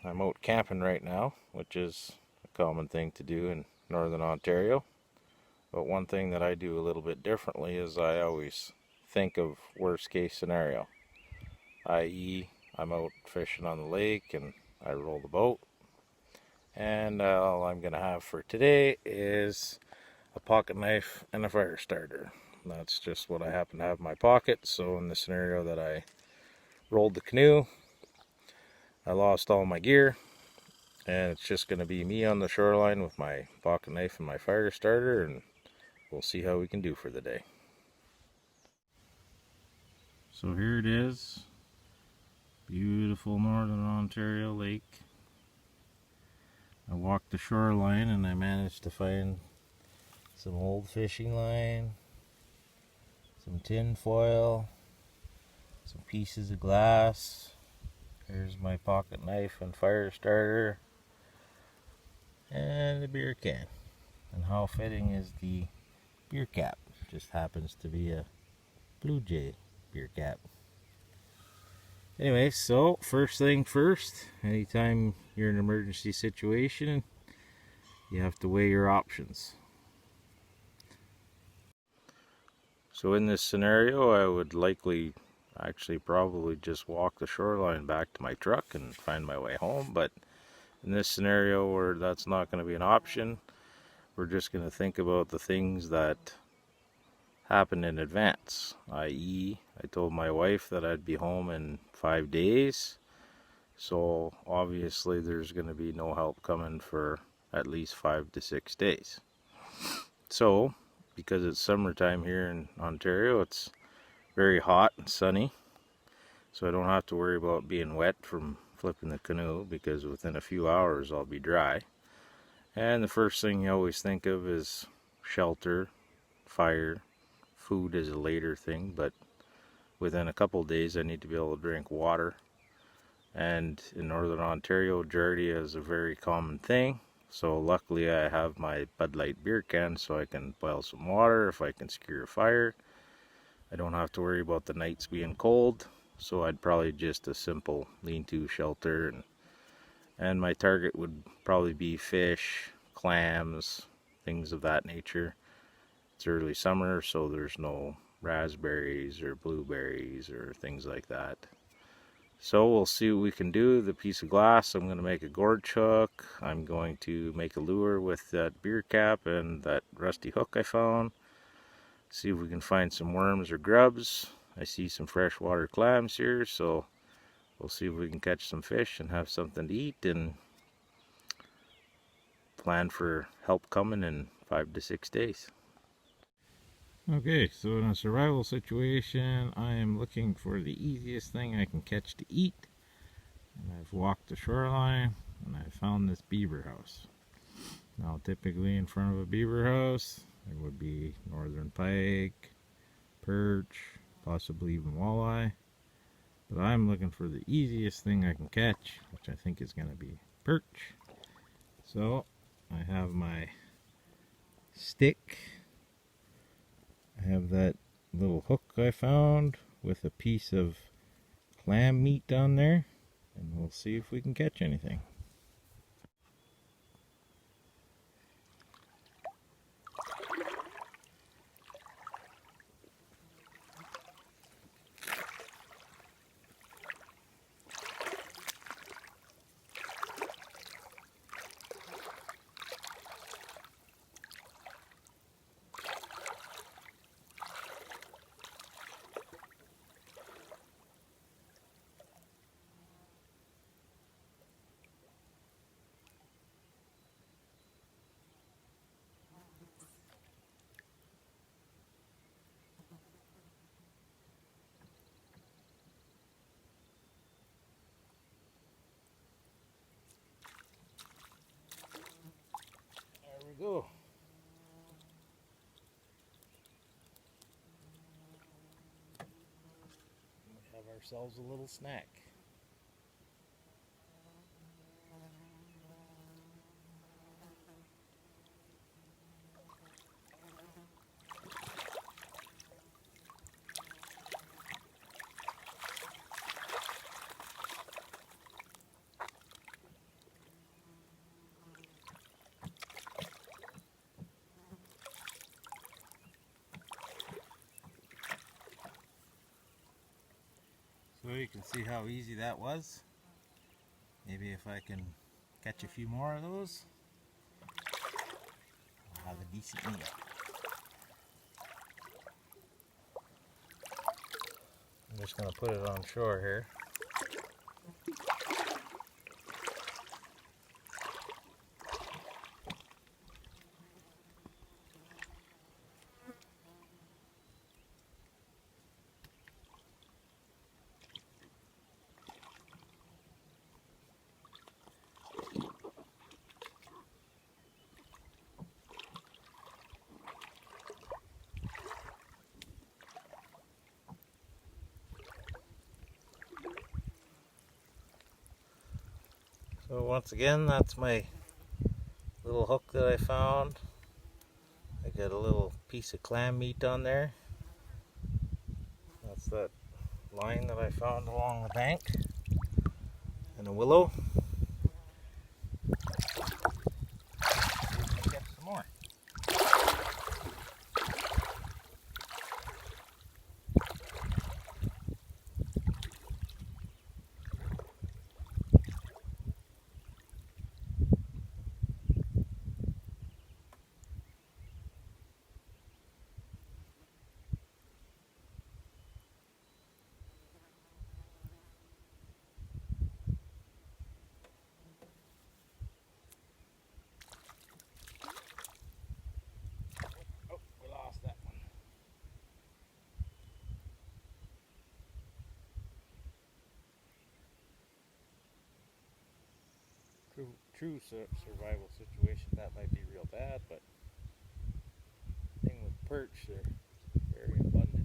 I'm out camping right now, which is a common thing to do in Northern Ontario. But one thing that I do a little bit differently is I always think of worst case scenario, i.e. I'm out fishing on the lake and I roll the boat, and all I'm going to have for today is a pocket knife and a fire starter. That's just what I happen to have in my pocket. So in the scenario that I rolled the canoe, I lost all my gear, and it's just going to be me on the shoreline with my pocket knife and my fire starter, and we'll see how we can do for the day. So here it is, beautiful Northern Ontario lake. I walked the shoreline and I managed to find some old fishing line, some tin foil, some pieces of glass. Here's my pocket knife and fire starter, and the beer can. And how fitting is the beer cap? Just happens to be a Blue Jay beer cap. Anyway, so first thing first, anytime you're in an emergency situation, you have to weigh your options. So in this scenario, I would probably just walk the shoreline back to my truck and find my way home. But in this scenario where that's not going to be an option, we're just going to think about the things that happen in advance, i.e. I told my wife that I'd be home in 5 days, so obviously there's going to be no help coming for at least 5 to 6 days. So because it's summertime here in Ontario, it's very hot and sunny, so I don't have to worry about being wet from flipping the canoe, because within a few hours I'll be dry. And the first thing you always think of is shelter, fire. Food is a later thing, but within a couple of days I need to be able to drink water. And in Northern Ontario, giardia is a very common thing. So luckily I have my Bud Light beer can, so I can boil some water if I can secure a fire. I don't have to worry about the nights being cold, so I'd probably just a simple lean-to shelter, and my target would probably be fish, clams, things of that nature. It's early summer, so there's no raspberries or blueberries or things like that. So we'll see what we can do. The piece of glass, I'm going to make a gorge hook. I'm going to make a lure with that beer cap and that rusty hook I found. See if we can find some worms or grubs. I see some freshwater clams here, so we'll see if we can catch some fish and have something to eat, and plan for help coming in 5 to 6 days. Okay, so in a survival situation, I am looking for the easiest thing I can catch to eat. And I've walked the shoreline and I found this beaver house. Now typically in front of a beaver house, there would be northern pike, perch, possibly even walleye. But I'm looking for the easiest thing I can catch, which I think is going to be perch. So I have my stick. I have that little hook I found with a piece of clam meat down there, and we'll see if we can catch anything. There we go. We have ourselves a little snack. you can see how easy that was. Maybe if I can catch a few more of those, I'll have a decent meal. I'm just going to put it on shore here. So once again, that's my little hook that I found. I got a little piece of clam meat on there. That's that line that I found along the bank and a willow. See if I can catch some more. True survival situation, that might be real bad, but the thing with perch, they're very abundant,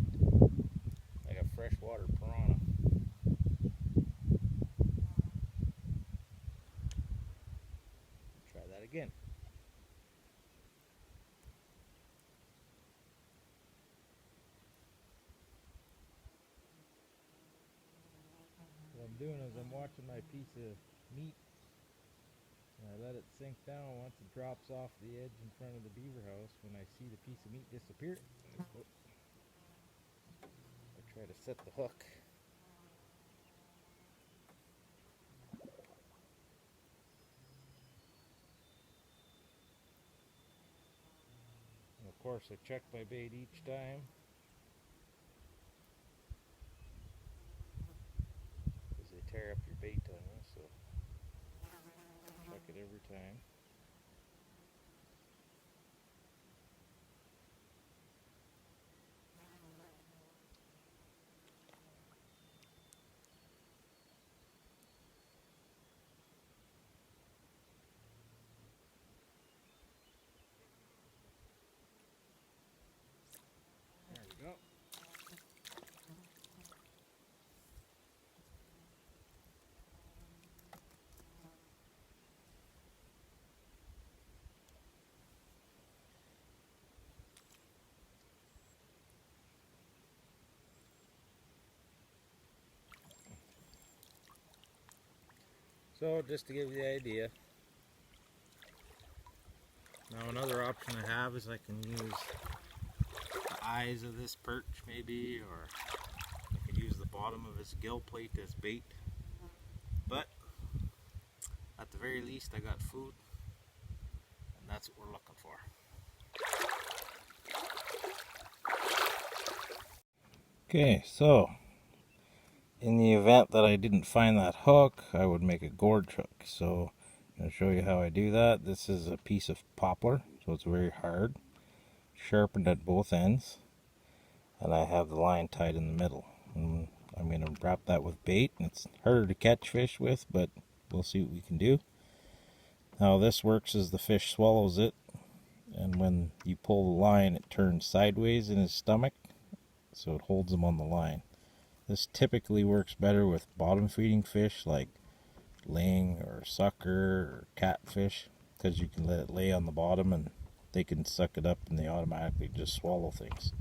like a freshwater piranha. Try that again. What I'm doing is I'm watching my piece of meat. I let it sink down. Once it drops off the edge in front of the beaver house, when I see the piece of meat disappear, I try to set the hook. And of course, I check my bait each time, because they tear up your bait on you, so check it every time. There we go. So just to give you the idea, now another option I have is I can use the eyes of this perch maybe, or I could use the bottom of his gill plate as bait. But at the very least I got food, and that's what we're looking for. Okay, so in the event that I didn't find that hook, I would make a gorge hook. So I'm going to show you how I do that. This is a piece of poplar, so it's very hard, sharpened at both ends, and I have the line tied in the middle. And I'm going to wrap that with bait, and it's harder to catch fish with, but we'll see what we can do. How this works is the fish swallows it, and when you pull the line, it turns sideways in his stomach, so it holds him on the line. This typically works better with bottom feeding fish like ling or sucker or catfish, because you can let it lay on the bottom and they can suck it up and they automatically just swallow things.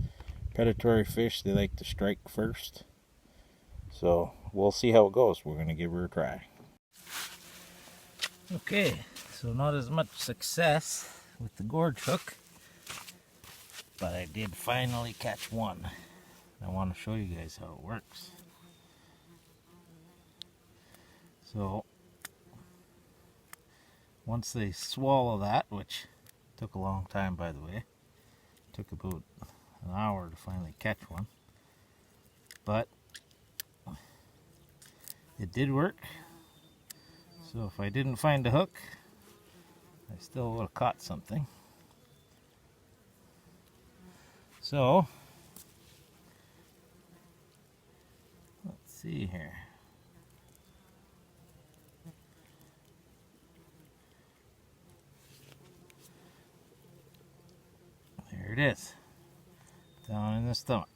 Predatory fish, they like to strike first, so we'll see how it goes. We're going to give her a try. Okay, so not as much success with the gorge hook, but I did finally catch one. I want to show you guys how it works. So once they swallow that, which took a long time by the way, took about an hour to finally catch one, but it did work. So if I didn't find a hook, I still would have caught something. So let's see here. There it is, down in the stomach.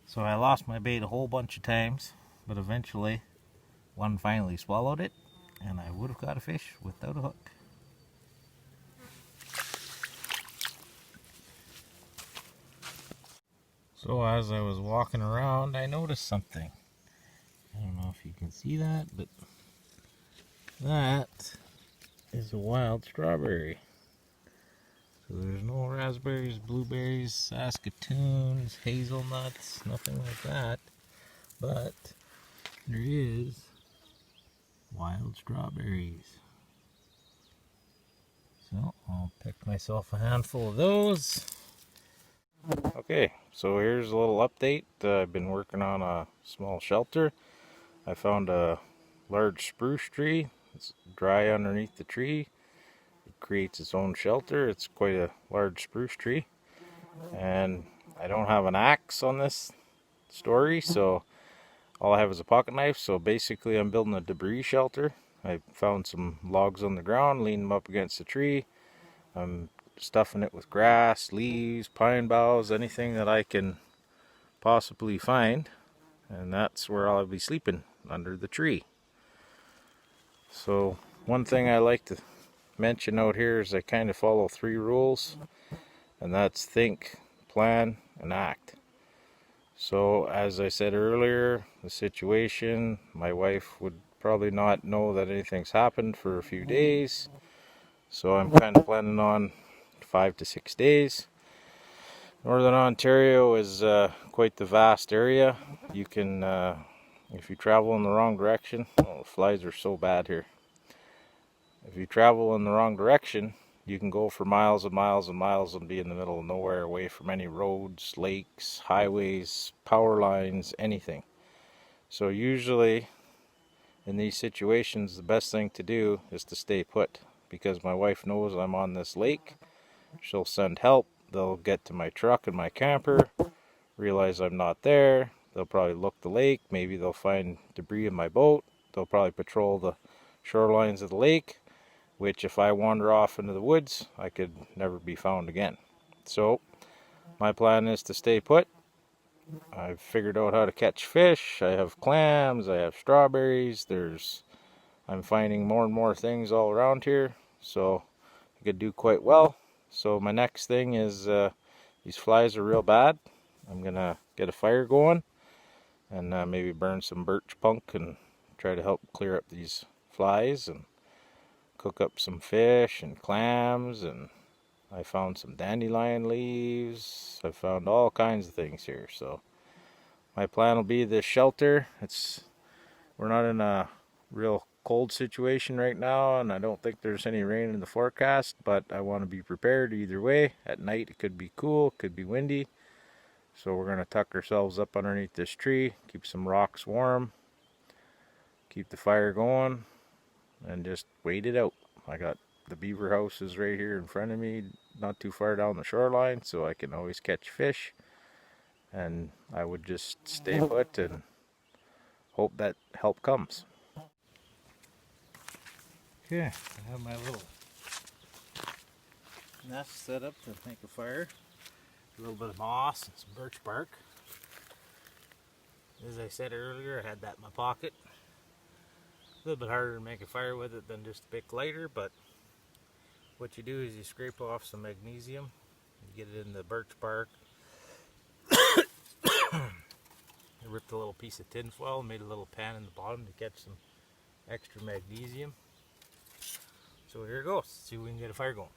So I lost my bait a whole bunch of times, but eventually one finally swallowed it, and I would have got a fish without a hook. So as I was walking around, I noticed something. I don't know if you can see that, but that is a wild strawberry. So there's no raspberries, blueberries, Saskatoons, hazelnuts, nothing like that. But there is wild strawberries. So I'll pick myself a handful of those. Okay, so here's a little update. I've been working on a small shelter. I found a large spruce tree. It's dry underneath the tree. It creates its own shelter. It's quite a large spruce tree. And I don't have an axe on this story, so all I have is a pocket knife. So basically I'm building a debris shelter. I found some logs on the ground, leaned them up against the tree. I'm stuffing it with grass, leaves, pine boughs, anything that I can possibly find, and that's where I'll be sleeping, under the tree. So one thing I like to mention out here is I kind of follow 3 rules, and that's think, plan, and act. So as I said earlier, the situation, my wife would probably not know that anything's happened for a few days, so I'm kind of planning on 5 to 6 days. Northern Ontario is quite the vast area. You can, if you travel in the wrong direction, oh, the flies are so bad here. If you travel in the wrong direction, you can go for miles and miles and miles and be in the middle of nowhere, away from any roads, lakes, highways, power lines, anything. So usually in these situations, the best thing to do is to stay put, because my wife knows I'm on this lake. She'll send help. They'll get to my truck and my camper, realize I'm not there. They'll probably look the lake. Maybe they'll find debris in my boat. They'll probably patrol the shorelines of the lake, which if I wander off into the woods, I could never be found again. So my plan is to stay put. I've figured out how to catch fish. I have clams, I have strawberries. I'm finding more and more things all around here, so I could do quite well. So my next thing is, these flies are real bad. I'm gonna get a fire going and maybe burn some birch punk and try to help clear up these flies and cook up some fish and clams. And I found some dandelion leaves. I found all kinds of things here. So my plan will be this shelter. We're not in a real cold situation right now, and I don't think there's any rain in the forecast, but I want to be prepared either way. At night it could be cool, it could be windy, so we're going to tuck ourselves up underneath this tree, keep some rocks warm, keep the fire going, and just wait it out. I got the beaver houses right here in front of me, not too far down the shoreline, so I can always catch fish, and I would just stay put and hope that help comes. Okay, I have my little nest set up to make a fire. A little bit of moss and some birch bark. As I said earlier, I had that in my pocket. A little bit harder to make a fire with it than just a bit lighter, but what you do is you scrape off some magnesium, you get it in the birch bark. I ripped a little piece of tin foil and made a little pan in the bottom to catch some extra magnesium. So here it goes. See if we can get a fire going.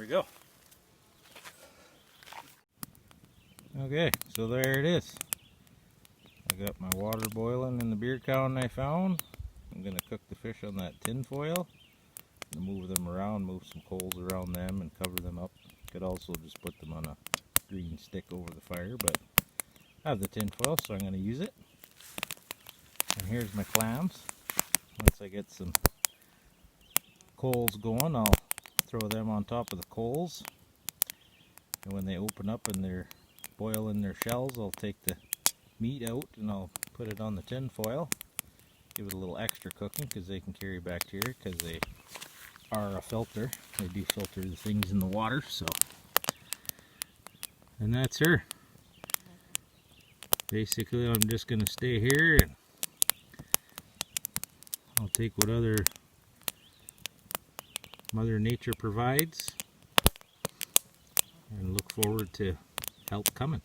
we go. Okay, so there it is. I got my water boiling in the beer can I found. I'm going to cook the fish on that tin foil. Move them around, move some coals around them and cover them up. Could also just put them on a green stick over the fire, but I have the tin foil, so I'm going to use it. And here's my clams. Once I get some coals going, I'll throw them on top of the coals. And when they open up and they're boiling their shells, I'll take the meat out and I'll put it on the tin foil. Give it a little extra cooking because they can carry bacteria because they are a filter. They do filter the things in the water, so. And that's her. Basically, I'm just going to stay here and I'll take what other Mother Nature provides and look forward to help coming.